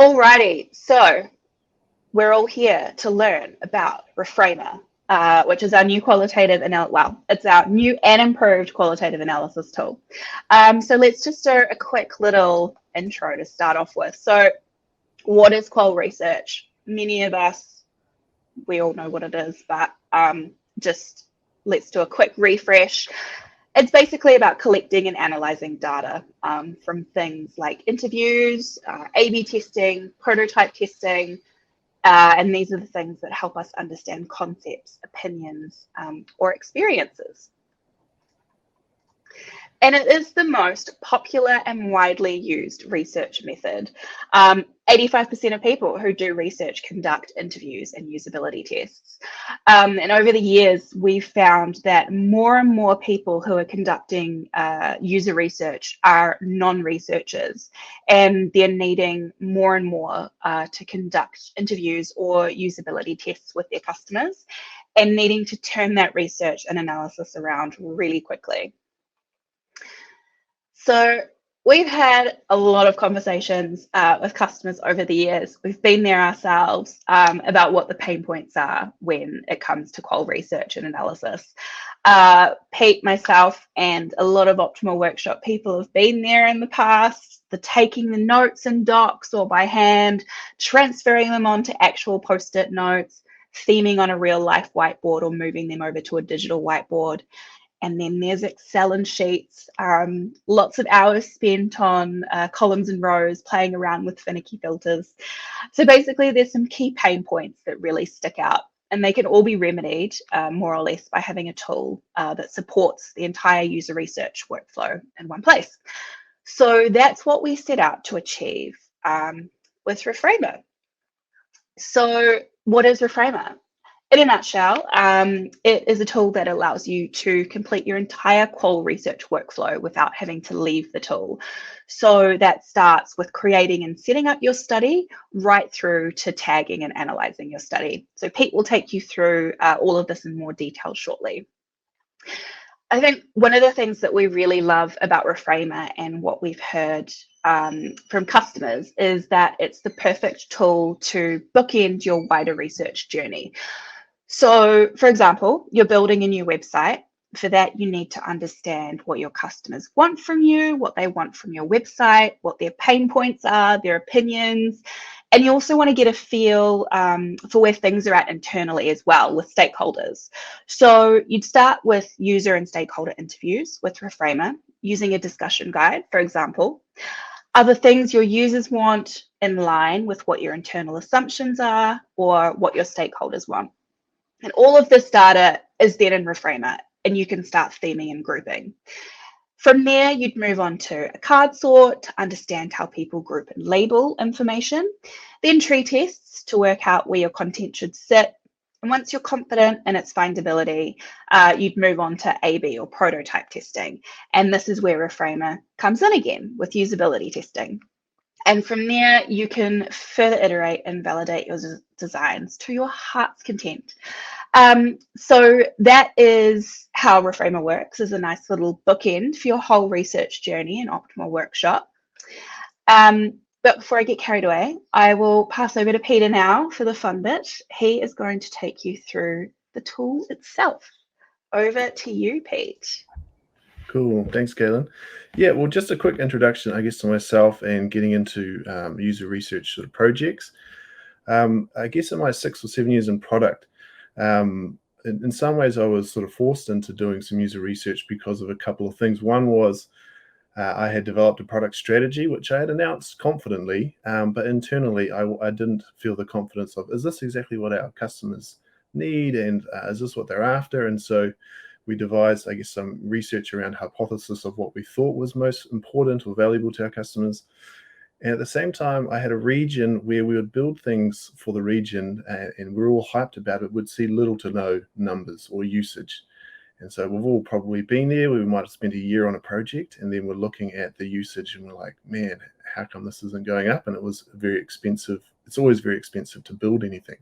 Alrighty, so we're all here to learn about Reframer, which is our new it's our new and improved qualitative analysis tool. So let's just do a quick little intro to start off with. So what is qual research? Many of us, we all know what it is, but just let's do a quick refresh. It's basically about collecting and analyzing data from things like interviews, A/B testing, prototype testing, and these are the things that help us understand concepts, opinions, or experiences. And it is the most popular and widely used research method. 85% of people who do research conduct interviews and usability tests. And over the years, we've found that more and more people who are conducting user research are non-researchers, and they're needing more and more to conduct interviews or usability tests with their customers, and needing to turn that research and analysis around really quickly. So we've had a lot of conversations with customers over the years. We've been there ourselves about what the pain points are when it comes to qual research and analysis. Pete, myself, and a lot of Optimal Workshop people have been there in the past, the taking the notes in docs or by hand, transferring them onto actual post-it notes, theming on a real life whiteboard or moving them over to a digital whiteboard. And then there's Excel and sheets, lots of hours spent on columns and rows, playing around with finicky filters. So basically, there's some key pain points that really stick out, and they can all be remedied more or less by having a tool that supports the entire user research workflow in one place. So that's what we set out to achieve with Reframer. So what is Reframer? In a nutshell, it is a tool that allows you to complete your entire qual research workflow without having to leave the tool. So that starts with creating and setting up your study right through to tagging and analyzing your study. So Pete will take you through all of this in more detail shortly. I think one of the things that we really love about Reframer and what we've heard from customers is that it's the perfect tool to bookend your wider research journey. So, for example, you're building a new website. For that, you need to understand what your customers want from you, what they want from your website, what their pain points are, their opinions. And you also want to get a feel for where things are at internally as well with stakeholders. So you'd start with user and stakeholder interviews with Reframer using a discussion guide, for example. Other things your users want in line with what your internal assumptions are or what your stakeholders want. And all of this data is then in Reframer, and you can start theming and grouping. From there, you'd move on to a card sort to understand how people group and label information, then tree tests to work out where your content should sit. And once you're confident in its findability, you'd move on to A/B or prototype testing. And this is where Reframer comes in again with usability testing. And from there, you can further iterate and validate your designs to your heart's content. So that is how Reframer works, as a nice little bookend for your whole research journey in Optimal Workshop. But before I get carried away, I will pass over to Peter now for the fun bit. He is going to take you through the tool itself. Over to you, Pete. Cool. Thanks, Galen. Yeah, well, just a quick introduction, I guess, to myself and getting into user research sort of projects. I guess in my 6 or 7 years in product, in some ways I was sort of forced into doing some user research because of a couple of things. One was I had developed a product strategy, which I had announced confidently, but internally I didn't feel the confidence of, is this exactly what our customers need, and is this what they're after? And so we devised, I guess, some research around hypothesis of what we thought was most important or valuable to our customers. And at the same time, I had a region where we would build things for the region, and we're all hyped about it, would see little to no numbers or usage. And so we've all probably been there. We might have spent a year on a project, and then we're looking at the usage and we're like, man, how come this isn't going up? And it was very expensive. It's always very expensive to build anything.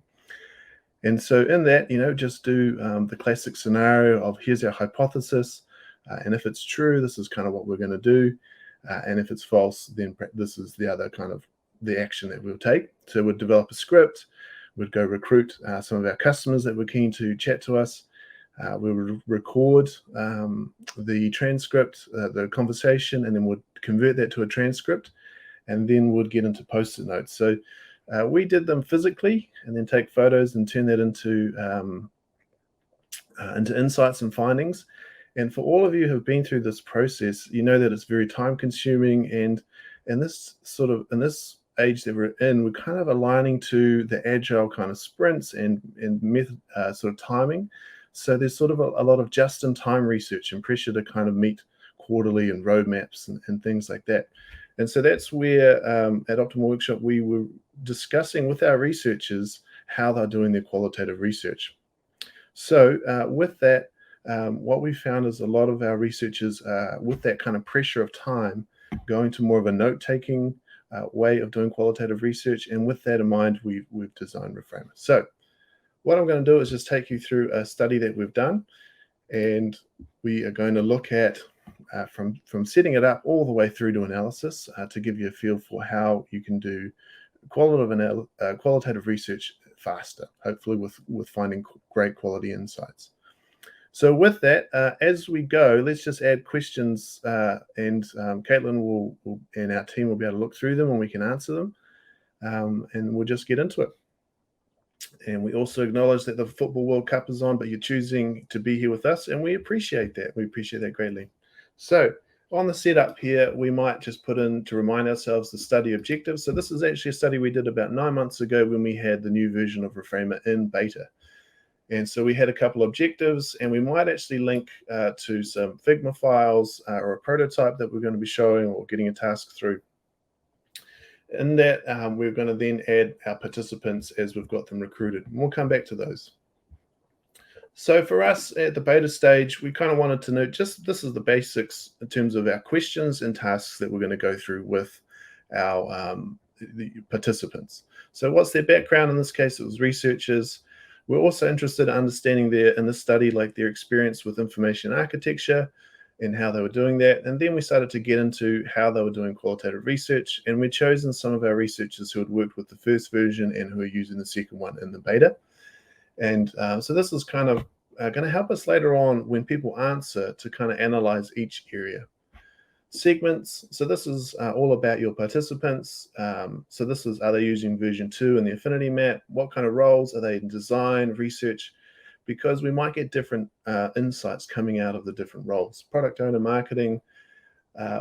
And so in that, just do the classic scenario of here's our hypothesis. And if it's true, this is kind of what we're going to do. And if it's false, then this is the other kind of the action that we'll take. So we'd develop a script, we'd go recruit some of our customers that were keen to chat to us. We would record the transcript, the conversation, and then we'd convert that to a transcript, and then we'd get into post-it notes. So we did them physically and then take photos and turn that into insights and findings. And for all of you who have been through this process, you know that it's very time consuming, and in this age that we're in, we're kind of aligning to the agile kind of sprints and method sort of timing. So there's sort of a lot of just-in-time research and pressure to kind of meet quarterly and roadmaps and things like that. And so that's where at Optimal Workshop, we were discussing with our researchers how they're doing their qualitative research. So with that, what we found is a lot of our researchers, with that kind of pressure of time, going to more of a note-taking way of doing qualitative research. And with that in mind, we've designed Reframer. So what I'm going to do is just take you through a study that we've done, and we are going to look at from setting it up all the way through to analysis to give you a feel for how you can do qualitative research faster, hopefully with finding great quality insights. So with that, as we go, let's just add questions, and Caitlin will and our team will be able to look through them and we can answer them, and we'll just get into it. And we also acknowledge that the Football World Cup is on, but you're choosing to be here with us, and we appreciate that. We appreciate that greatly. So on the setup here, we might just put in to remind ourselves the study objectives. So this is actually a study we did about 9 months ago when we had the new version of Reframer in beta. And so we had a couple of objectives, and we might actually link to some Figma files or a prototype that we're going to be showing or getting a task through. In that, we're going to then add our participants as we've got them recruited. And we'll come back to those. So for us at the beta stage, we kind of wanted to know just this is the basics in terms of our questions and tasks that we're going to go through with our the participants. So what's their background? In this case, it was researchers. We're also interested in understanding in this study, like their experience with information architecture and how they were doing that. And then we started to get into how they were doing qualitative research. And we'd chosen some of our researchers who had worked with the first version and who are using the second one in the beta. And so this is kind of going to help us later on when people answer to kind of analyze each area. Segments. So this is all about your participants. So this is, are they using version 2 in the Affinity Map? What kind of roles are they in design, research? Because we might get different insights coming out of the different roles. Product owner, marketing,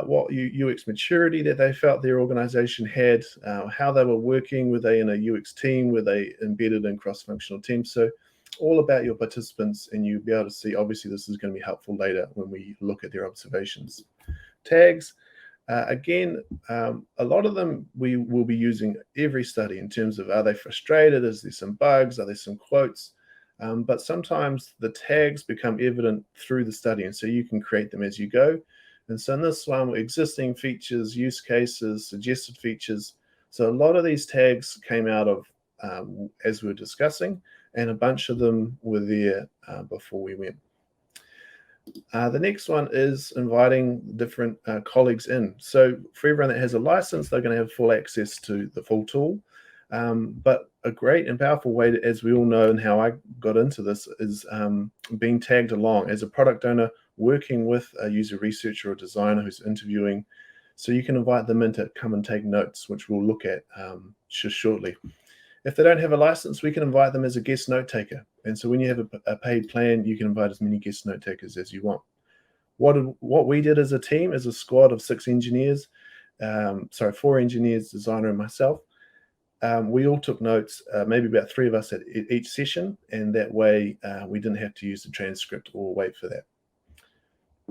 what UX maturity that they felt their organization had, how they were working, were they in a UX team, were they embedded in cross-functional teams? So all about your participants, and you'll be able to see, obviously this is going to be helpful later when we look at their observations. Tags, again, a lot of them we will be using every study in terms of, are they frustrated? Is there some bugs? Are there some quotes? But sometimes the tags become evident through the study, and so you can create them as you go. And so in this one, existing features, use cases, suggested features. So a lot of these tags came out of as we were discussing, and a bunch of them were there before we went. The next one is inviting different colleagues in. So for everyone that has a license, they're going to have full access to the full tool. But a great and powerful way, as we all know, and how I got into this, is being tagged along as a product owner, working with a user researcher or designer who's interviewing. So you can invite them in to come and take notes, which we'll look at just shortly. If they don't have a license, we can invite them as a guest note taker. And so when you have a paid plan, you can invite as many guest note takers as you want. What we did as a team, as a squad of 4 engineers, designer and myself, we all took notes, maybe about 3 of us at each session, and that way we didn't have to use the transcript or wait for that.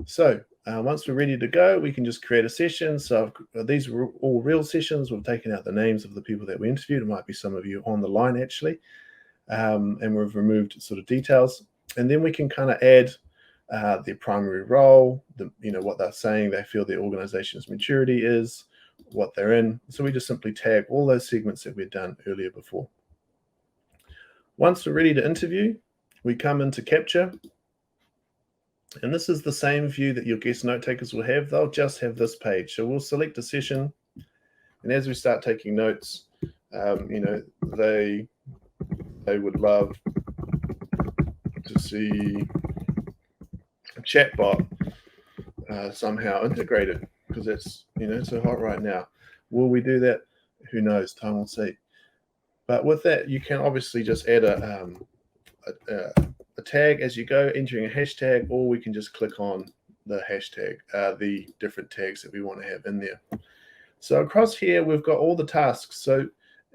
So once we're ready to go, we can just create a session. So these were all real sessions. We've taken out the names of the people that we interviewed. It might be some of you on the line actually, and we've removed sort of details. And then we can kind of add their primary role, what they're saying, they feel their organization's maturity is, what they're in. So we just simply tag all those segments that we've done earlier before. Once we're ready to interview, we come into capture. And this is the same view that your guest note takers will have. They'll just have this page. So we'll select a session, And as we start taking notes, they would love to see a chatbot somehow integrated, because it's so hot right now. Will we do that? Who knows? Time will see. But with that, you can obviously just add a tag as you go, entering a hashtag, or we can just click on the hashtag, the different tags that we want to have in there. So across here, we've got all the tasks. So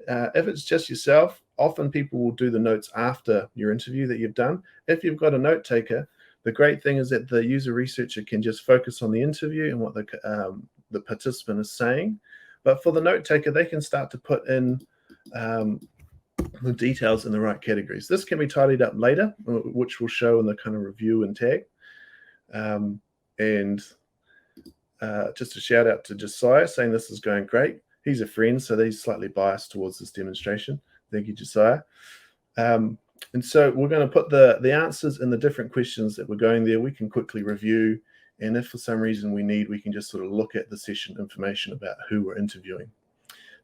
if it's just yourself, often people will do the notes after your interview that you've done. If you've got a note taker, the great thing is that the user researcher can just focus on the interview and what the participant is saying. But for the note taker, they can start to put in the details in the right categories. This can be tidied up later, which will show in the kind of review and tag. Just a shout out to Josiah saying this is going great. He's a friend, so he's slightly biased towards this demonstration. Thank you, Josiah. And so we're going to put the answers in the different questions that we're going there. We can quickly review, and if for some reason we can just sort of look at the session information about who we're interviewing.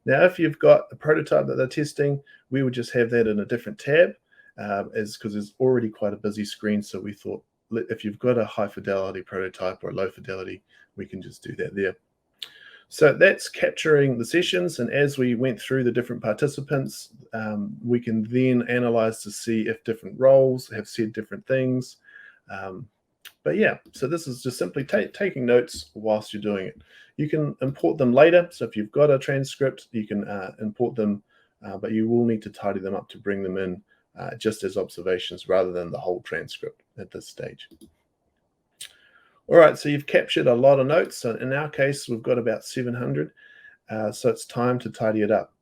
Now, if you've got a prototype that they're testing, we would just have that in a different tab, because it's already quite a busy screen. So we thought if you've got a high fidelity prototype or a low fidelity, we can just do that there. So that's capturing the sessions. And as we went through the different participants, we can then analyze to see if different roles have said different things. But yeah, so this is just simply taking notes whilst you're doing it. You can import them later. So if you've got a transcript, you can import them, but you will need to tidy them up to bring them in just as observations rather than the whole transcript at this stage. All right, so you've captured a lot of notes. So in our case, we've got about 700. So it's time to tidy it up.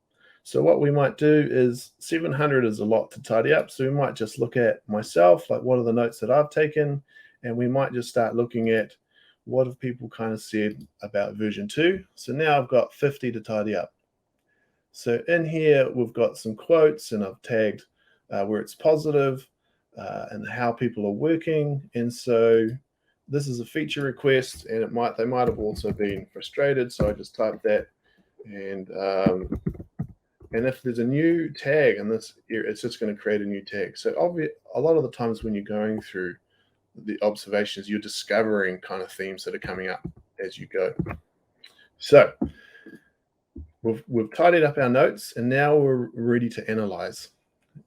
So what we might do is 700 is a lot to tidy up. So we might just look at myself, like what are the notes that I've taken? And we might just start looking at what have people kind of said about version 2. So now I've got 50 to tidy up. So in here, we've got some quotes, and I've tagged where it's positive and how people are working. And so this is a feature request, and they might have also been frustrated. So I just typed that, and if there's a new tag in this, it's just going to create a new tag. So a lot of the times when you're going through the observations, you're discovering kind of themes that are coming up as you go. So we've tidied up our notes, and now we're ready to analyze.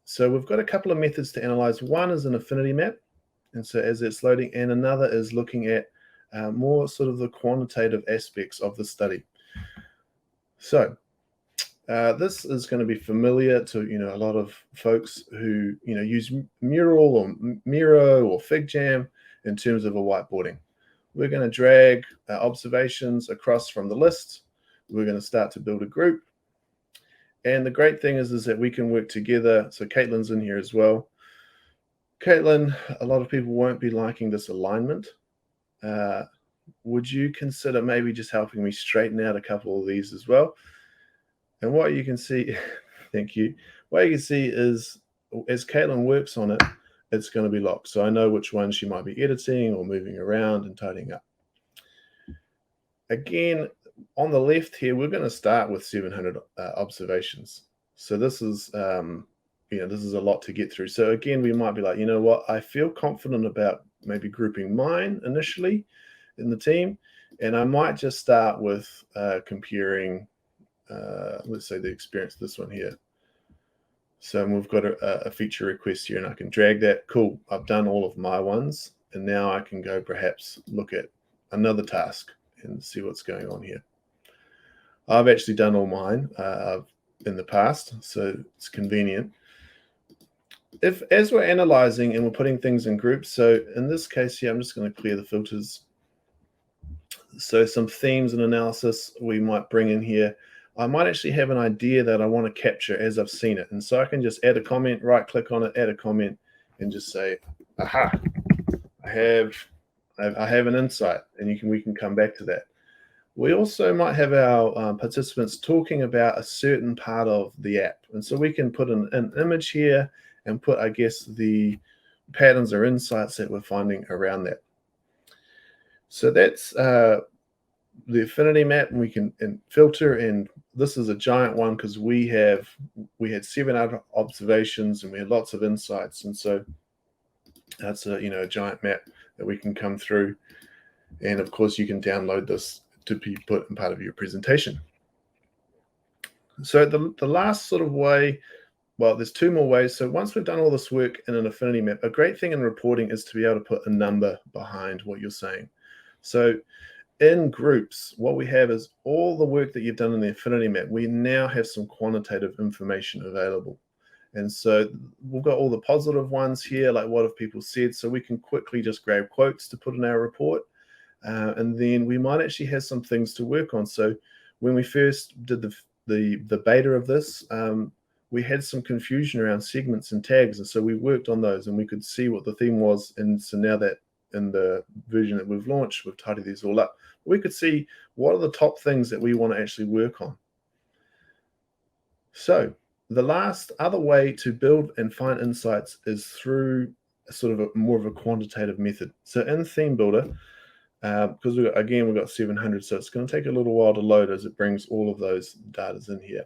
So we've got a couple of methods to analyze. One is an affinity map, and so as it's loading, and another is looking at more sort of the quantitative aspects of the study. So this is going to be familiar to a lot of folks who use Mural or Miro or FigJam in terms of a whiteboarding. We're going to drag observations across from the list. We're going to start to build a group, and the great thing is that we can work together. So Caitlin's in here as well. Caitlin, a lot of people won't be liking this alignment. Would you consider maybe just helping me straighten out a couple of these as well? And what you can see, thank you. What you can see is as Caitlin works on it, it's going to be locked. So I know which ones she might be editing or moving around and tidying up. Again, on the left here, we're going to start with 700 observations. So this is, this is a lot to get through. So again, we might be like, you know what, I feel confident about maybe grouping mine initially in the team. And I might just start with comparing, let's say the experience, this one here. So we've got a feature request here, and I can drag that. Cool, I've done all of my ones. And now I can go perhaps look at another task and see what's going on here. I've actually done all mine in the past, so it's convenient. As we're analyzing and we're putting things in groups, so in this case here, I'm just going to clear the filters. So some themes and analysis we might bring in here. I might actually have an idea that I want to capture as I've seen it. And so I can just add a comment, right click on it, add a comment, and just say, aha, I have an insight, and we can come back to that. We also might have our participants talking about a certain part of the app. And so we can put an image here and put, I guess, the patterns or insights that we're finding around that. So that's the affinity map, and we can filter and this is a giant one because we had 7 other observations and we had lots of insights, and so that's a giant map that we can come through. And of course, you can download this to be put in part of your presentation. So the last sort of way, well, there's 2 more ways. So once we've done all this work in an Affinity Map, a great thing in reporting is to be able to put a number behind what you're saying. So in groups, what we have is all the work that you've done in the Affinity Map. We now have some quantitative information available. And so we've got all the positive ones here, like what have people said, so we can quickly just grab quotes to put in our report. And then we might actually have some things to work on. So when we first did the beta of this, we had some confusion around segments and tags. And so we worked on those and we could see what the theme was. And so now that in the version that we've launched, we've tidied these all up. We could see what are the top things that we want to actually work on. So the last other way to build and find insights is through sort of more of a quantitative method. So in Theme Builder, because we've got 700, so it's going to take a little while to load as it brings all of those data in here.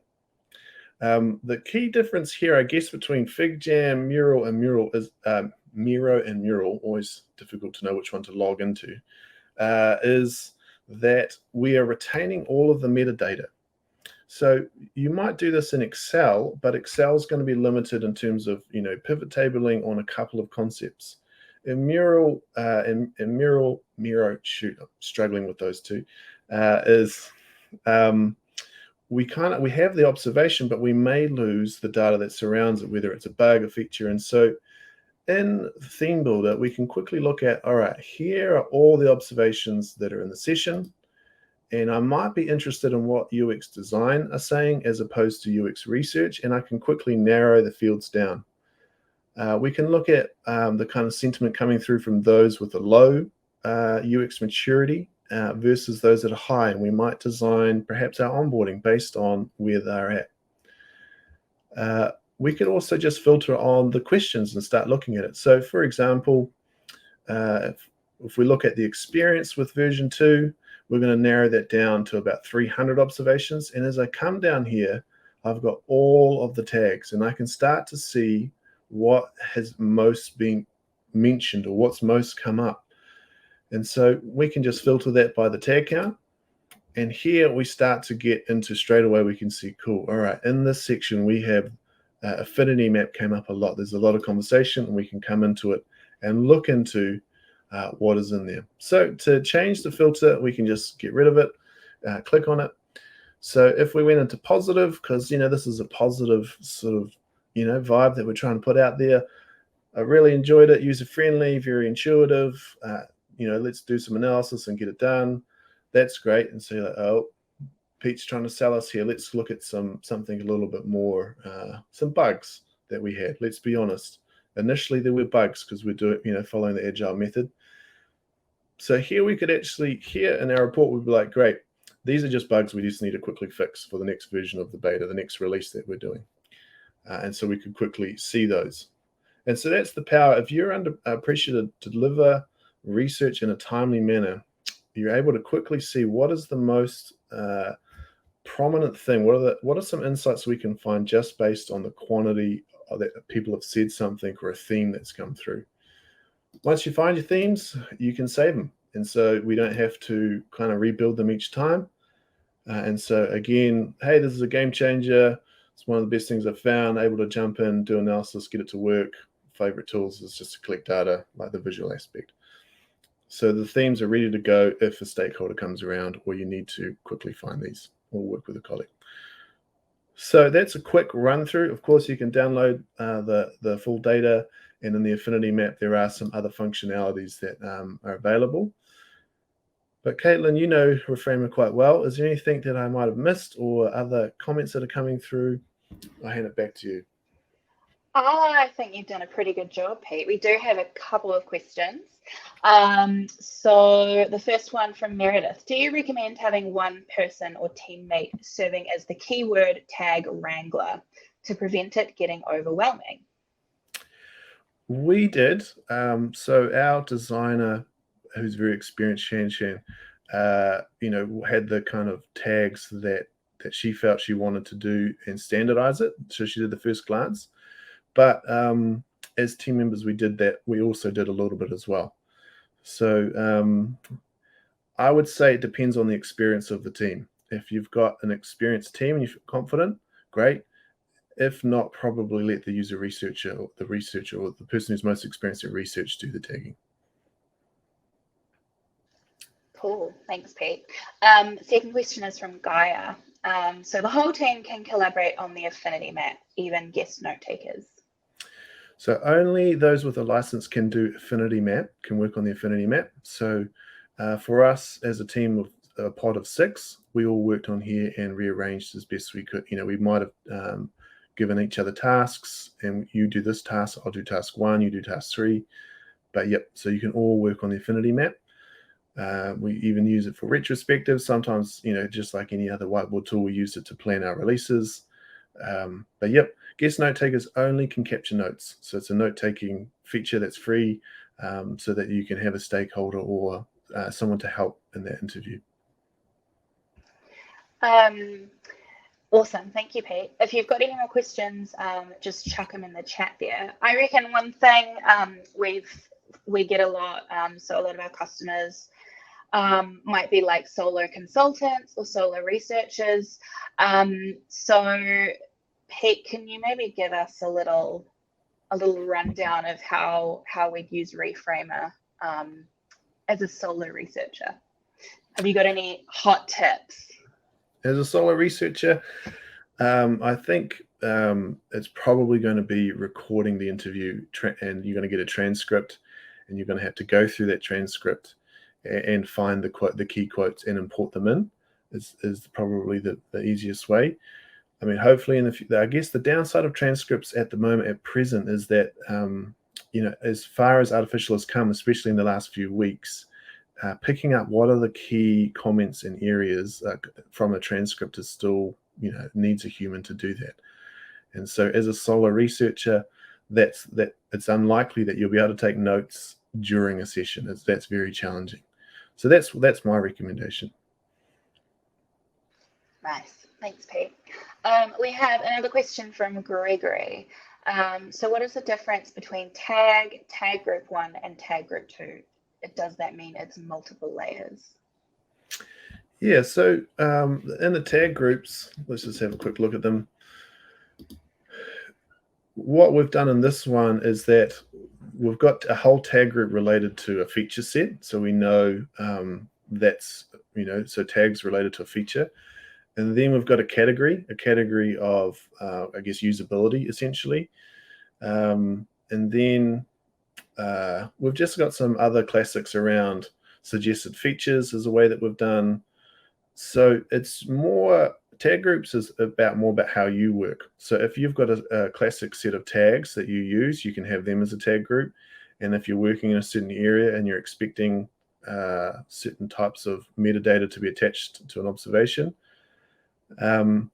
The key difference here, I guess, between FigJam, Mural, and Mural is Miro and Mural, always difficult to know which one to log into, is that we are retaining all of the metadata. So you might do this in Excel, but Excel is going to be limited in terms of pivot tabling on a couple of concepts. In Mural, Miro, shoot, I'm struggling with those two, we have the observation, but we may lose the data that surrounds it, whether it's a bug, a feature. And so in Theme Builder, we can quickly look at, all right, here are all the observations that are in the session. And I might be interested in what UX design are saying as opposed to UX research, and I can quickly narrow the fields down. We can look at the kind of sentiment coming through from those with a low UX maturity versus those that are high, and we might design perhaps our onboarding based on where they're at. We could also just filter on the questions and start looking at it. So for example, if we look at the experience with version 2, we're going to narrow that down to about 300 observations. And as I come down here, I've got all of the tags, and I can start to see what has most been mentioned or what's most come up. And so we can just filter that by the tag count. And here we start to get into straight away, we can see, cool, all right, in this section we have Affinity Map came up a lot. There's a lot of conversation, and we can come into it and look into what is in there. So to change the filter, we can just get rid of it, click on it. So if we went into positive, because this is a positive sort of vibe that we're trying to put out there. I really enjoyed it, user-friendly, very intuitive. Let's do some analysis and get it done. That's great. And so you're like, oh, Pete's trying to sell us here. Let's look at something a little bit more, some bugs that we had. Let's be honest. Initially, there were bugs because we're doing, following the agile method. So here we could actually, here in our report, we'd be like, great, these are just bugs we just need to quickly fix for the next version of the beta, the next release that we're doing. And so we could quickly see those. And so that's the power. If you're under pressure to deliver research in a timely manner, you're able to quickly see what is the most prominent thing. What are some insights we can find just based on the quantity that people have said something or a theme that's come through. Once you find your themes, you can save them. And so we don't have to kind of rebuild them each time. And so again, hey, this is a game changer. It's one of the best things I've found, able to jump in, do analysis, get it to work. Favorite tools is just to collect data, like the visual aspect. So the themes are ready to go if a stakeholder comes around or you need to quickly find these or work with a colleague. So that's a quick run through. Of course, you can download the full data, and in the Affinity Map, there are some other functionalities that are available. But Caitlin, you know Reframer quite well. Is there anything that I might have missed or other comments that are coming through? I'll hand it back to you. I think you've done a pretty good job, Pete. We do have a couple of questions. So the first one from Meredith. Do you recommend having one person or teammate serving as the keyword tag wrangler to prevent it getting overwhelming? We did. So our designer, who's very experienced, Shan, had the kind of tags that that she felt she wanted to do and standardize it. So she did the first glance. But as team members, we did that. We also did a little bit as well. So I would say it depends on the experience of the team. If you've got an experienced team and you feel confident, great. If not, probably let the user researcher or the person who's most experienced at research do the tagging. Cool, thanks, Pete. Second question is from Gaia. So the whole team can collaborate on the Affinity Map, even guest note takers. So only those with a license can do Affinity Map, can work on the Affinity Map. So for us as a team of a pod of 6, we all worked on here and rearranged as best we could. You know, we might have given each other tasks, and you do this task, I'll do task 1, you do task 3. But yep, so you can all work on the Affinity Map. We even use it for retrospective. Sometimes, you know, just like any other whiteboard tool, we use it to plan our releases. But yep, guest note takers only can capture notes. So it's a note-taking feature that's free, so that you can have a stakeholder or someone to help in that interview. Awesome, thank you, Pete. If you've got any more questions, just chuck them in the chat there. I reckon one thing we get a lot, so a lot of our customers might be like solo consultants or solo researchers. So Pete, can you maybe give us a little rundown of how we'd use Reframer as a solo researcher? Have you got any hot tips? As a solo researcher, I think it's probably going to be recording the interview, and you're going to get a transcript, and you're going to have to go through that transcript and find the key quotes and import them in. Is probably the easiest way. I mean, hopefully, I guess the downside of transcripts at the moment, at present, is that you know, as far as artificial has come, especially in the last few weeks, picking up what are the key comments and areas from a transcript is still, you know, needs a human to do that. And so as a solo researcher, that it's unlikely that you'll be able to take notes during a session. That's very challenging. So that's my recommendation. Nice, thanks, Pete. We have another question from Gregory. So what is the difference between tag group 1 and tag group 2? Does that mean it's multiple layers? Yeah, so in the tag groups, let's just have a quick look at them. What we've done in this one is that we've got a whole tag group related to a feature set. So we know that's, you know, so tags related to a feature. And then we've got a category of, I guess, usability, essentially. And then we've just got some other classics around suggested features as a way that we've done. So it's more, tag groups is more about how you work. So if you've got a classic set of tags that you use, you can have them as a tag group. And if you're working in a certain area and you're expecting certain types of metadata to be attached to an observation, and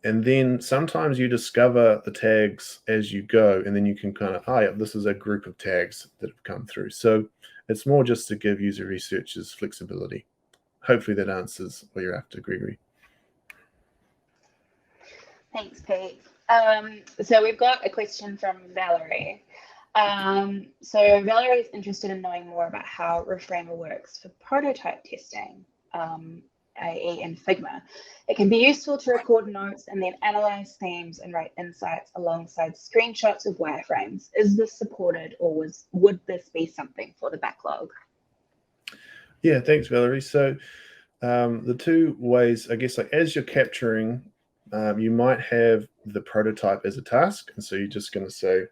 then sometimes you discover the tags as you go, and then you can kind of, yeah, this is a group of tags that have come through. So it's more just to give user researchers flexibility. Hopefully that answers what you're after, Gregory. Thanks, Pete. So we've got a question from Valerie. So Valerie is interested in knowing more about how Reframer works for prototype testing, i.e. in Figma. It can be useful to record notes and then analyze themes and write insights alongside screenshots of wireframes. Is this supported, or would this be something for the backlog? Yeah, thanks, Valerie. So the two ways, I guess, like as you're capturing, you might have the prototype as a task. And so you're just going to say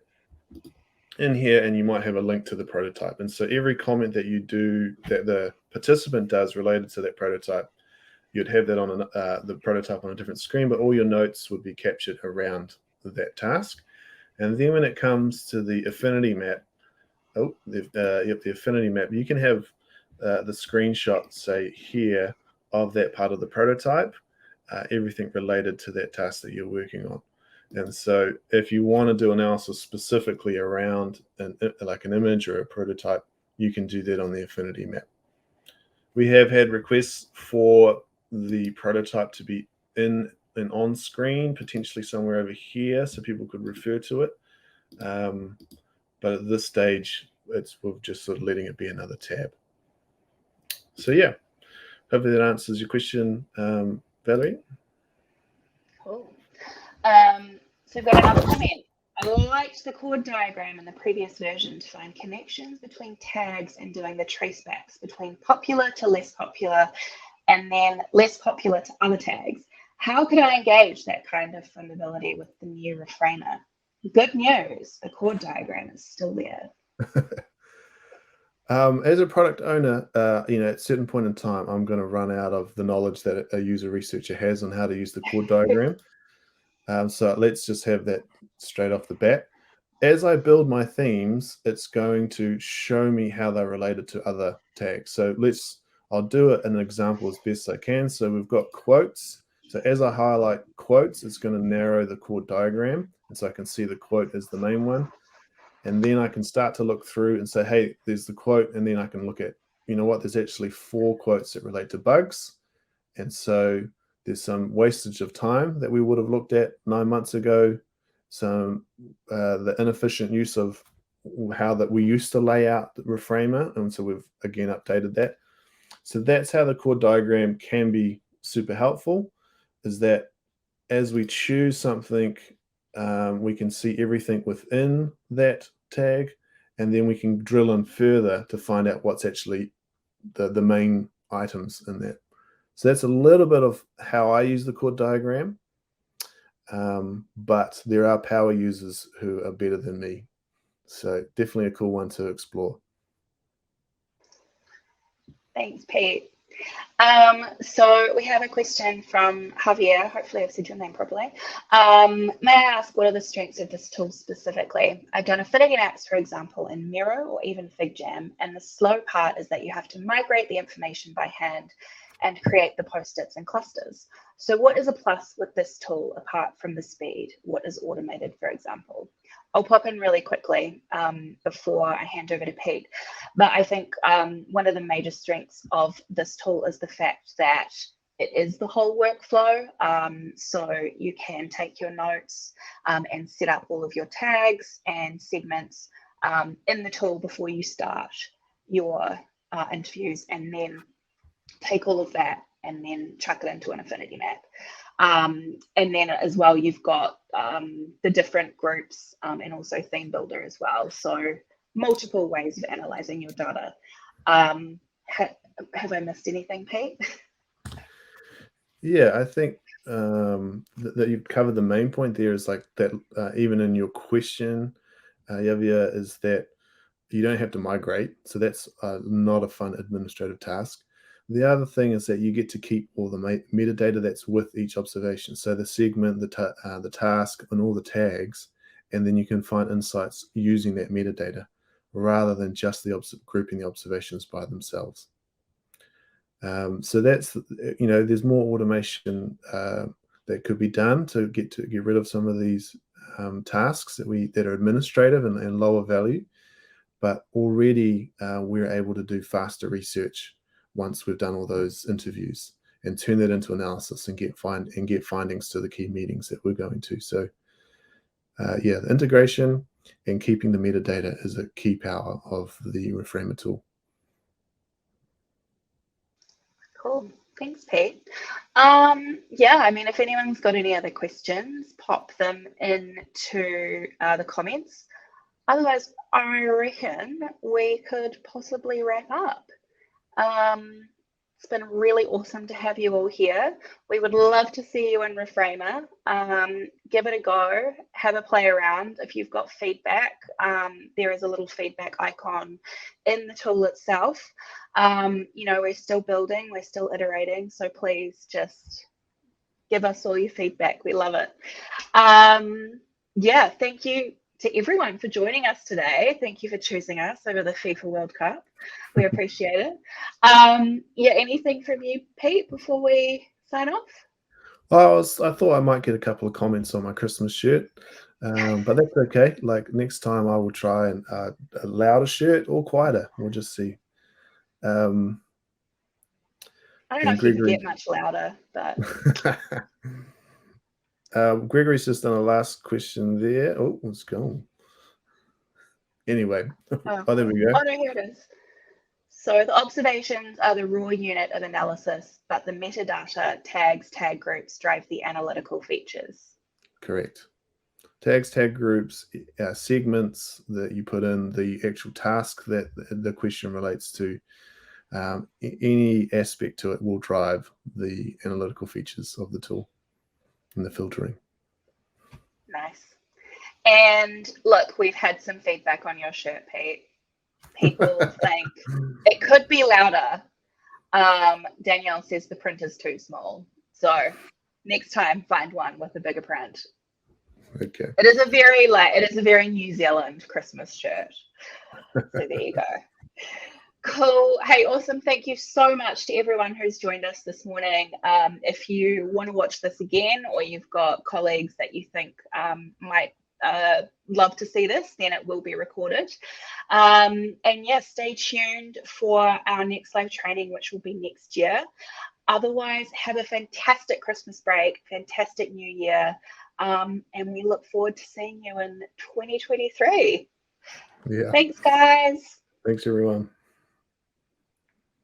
in here, and you might have a link to the prototype. And so every comment that you do, that the participant does related to that prototype, you'd have that on the prototype on a different screen, but all your notes would be captured around that task. And then when it comes to the Affinity Map, the Affinity Map, you can have the screenshot, say here, of that part of the prototype, everything related to that task that you're working on. And so if you want to do analysis specifically around like an image or a prototype, you can do that on the Affinity Map. We have had requests for the prototype to be in and on screen, potentially somewhere over here, so people could refer to it. But at this stage, we're just sort of letting it be another tab. So yeah, hopefully that answers your question, Valerie. Cool. So we've got another comment. I liked the chord diagram in the previous version to find connections between tags and doing the tracebacks between popular to less popular and then less popular to other tags. How could I engage that kind of fundability with the new Reframer? Good news, the chord diagram is still there. As a product owner, at a certain point in time, I'm going to run out of the knowledge that a user researcher has on how to use the chord diagram. So let's just have that straight off the bat. As I build my themes, it's going to show me how they're related to other tags. So I'll do it in an example as best I can. So we've got quotes. So as I highlight quotes, it's going to narrow the chord diagram. And so I can see the quote as the main one. And then I can start to look through and say, hey, there's the quote. And then I can look at, there's actually 4 quotes that relate to bugs. And so there's some wastage of time that we would have looked at 9 months ago. Some the inefficient use of how that we used to lay out the Reframer. And so we've again updated that. So that's how the chord diagram can be super helpful, is that as we choose something, we can see everything within that tag, and then we can drill in further to find out what's actually the main items in that. So that's a little bit of how I use the chord diagram, but there are power users who are better than me. So definitely a cool one to explore. Thanks, Pete. So we have a question from Javier. Hopefully I've said your name properly. May I ask, what are the strengths of this tool specifically? I've done Affinity Maps, for example, in Miro or even FigJam, and the slow part is that you have to migrate the information by hand and create the post-its and clusters. So what is a plus with this tool apart from the speed? What is automated, for example? I'll pop in really quickly before I hand over to Pete. But I think one of the major strengths of this tool is the fact that it is the whole workflow. So you can take your notes and set up all of your tags and segments in the tool before you start your interviews, and then take all of that and then chuck it into an Affinity Map. And then as well, you've got the different groups and also theme builder as well. So multiple ways of analyzing your data. Have I missed anything, Pete? Yeah, I think that you've covered the main point there, is like that even in your question, Javier, is that you don't have to migrate. So that's not a fun administrative task. The other thing is that you get to keep all the metadata that's with each observation. So the segment, the task, and all the tags, and then you can find insights using that metadata rather than just grouping the observations by themselves. So that's, there's more automation that could be done to get rid of some of these tasks that are administrative and lower value. But already we're able to do faster research once we've done all those interviews and turn that into analysis and get findings to the key meetings that we're going to. So yeah, the integration and keeping the metadata is a key power of the Reframer tool. Cool. Thanks, Pete. Yeah, I mean, if anyone's got any other questions, pop them into the comments. Otherwise, I reckon we could possibly wrap up. It's been really awesome to have you all here. We would love to see you in Reframer. Give it a go, have a play around. If you've got feedback, there is a little feedback icon in the tool itself. We're still building, we're still iterating, so please just give us all your feedback. We love it. Yeah, thank you to everyone for joining us today. Thank you for choosing us over the FIFA World Cup. We appreciate it. Yeah, anything from you, Pete, before we sign off? I thought I might get a couple of comments on my Christmas shirt, but that's okay. Like next time I will try and a louder shirt or quieter. We'll just see. I don't know And if you could Gregory. get much louder, but Gregory's just done a last question there. Oh, it's gone. Anyway, oh, there we go. oh no, here it is. So the observations are the raw unit of analysis, but the metadata, tags, tag groups drive the analytical features. Correct. Tags, tag groups, segments that you put in, the actual task that the question relates to, any aspect to it will drive the analytical features of the tool and the filtering. Nice. And look, we've had some feedback on your shirt, Pete. People think it could be louder. Danielle says the print is too small. So next time, find one with a bigger print. Okay. It is a very New Zealand Christmas shirt. So there you go. Cool. Hey, awesome. Thank you so much to everyone who's joined us this morning. If you want to watch this again, or you've got colleagues that you think might love to see this, then it will be recorded. And yeah, stay tuned for our next live training, which will be next year. Otherwise, have a fantastic Christmas break, fantastic New Year, and we look forward to seeing you in 2023. Yeah. Thanks, guys. Thanks, everyone.